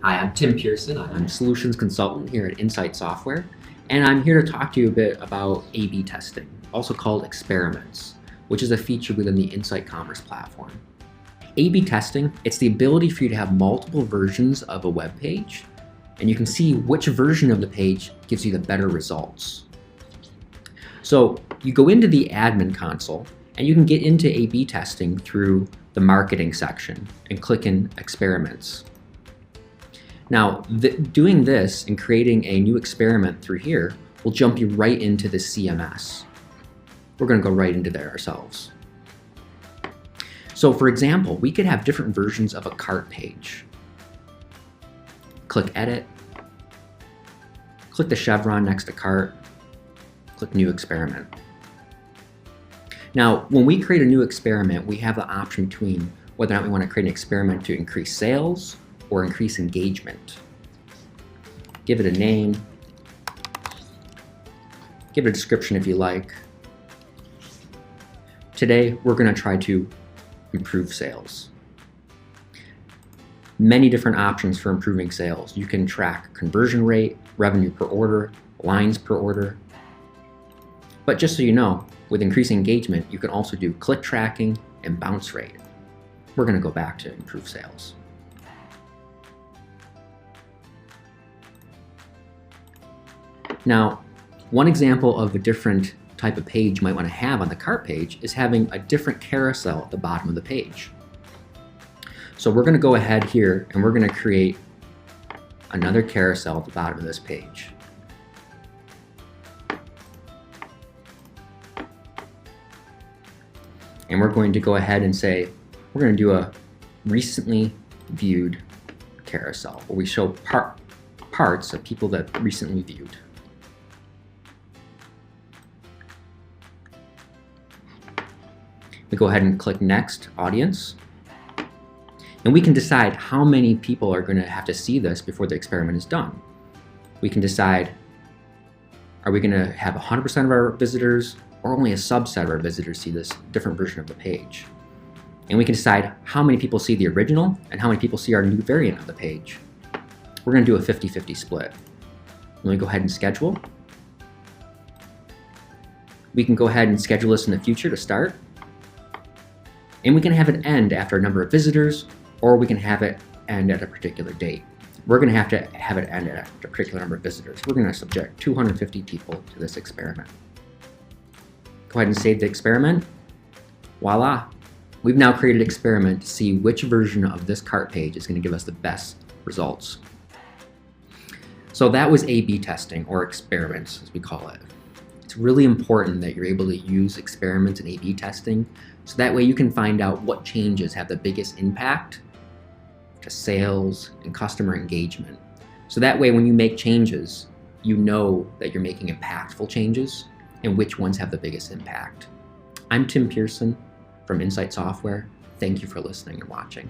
Hi, I'm Tim Pearson. I'm a solutions consultant here at Insight Software, and I'm here to talk to you a bit about A/B testing, also called experiments, which is a feature within the InsiteCommerce platform. A/B testing, it's the ability for you to have multiple versions of a web page, and you can see which version of the page gives you the better results. So you go into the admin console, and you can get into A/B testing through the marketing section and click in experiments. Now, doing this and creating a new experiment through here will jump you right into the CMS. We're going to go right into there ourselves. So for example, we could have different versions of a cart page. Click Edit, click the chevron next to Cart, click New Experiment. Now, when we create a new experiment, we have the option between whether or not we want to create an experiment to increase sales or increase engagement. Give it a name, give it a description if you like. Today, we're going to try to improve sales. Many different options for improving sales. You can track conversion rate, revenue per order, lines per order. But just so you know, with increasing engagement, you can also do click tracking and bounce rate. We're going to go back to improve sales. Now, one example of a different type of page you might want to have on the cart page is having a different carousel at the bottom of the page. So we're going to go ahead here and we're going to create another carousel at the bottom of this page. And we're going to go ahead and say, we're going to do a recently viewed carousel where we show parts of people that recently viewed. We go ahead and click Next, Audience. And we can decide how many people are going to have to see this before the experiment is done. We can decide, are we going to have 100% of our visitors or only a subset of our visitors see this different version of the page? And we can decide how many people see the original and how many people see our new variant of the page. We're going to do a 50-50 split. Let me go ahead and schedule. We can go ahead and schedule this in the future to start. And we can have it end after a number of visitors, or we can have it end at a particular date. We're going to have it end at a particular number of visitors. We're going to subject 250 people to this experiment. Go ahead and save the experiment. Voila! We've now created an experiment to see which version of this cart page is going to give us the best results. So that was A/B testing, or experiments as we call it. It's really important that you're able to use experiments and A/B testing so that way you can find out what changes have the biggest impact to sales and customer engagement. So that way when you make changes, you know that you're making impactful changes and which ones have the biggest impact. I'm Tim Pearson from Insight Software. Thank you for listening and watching.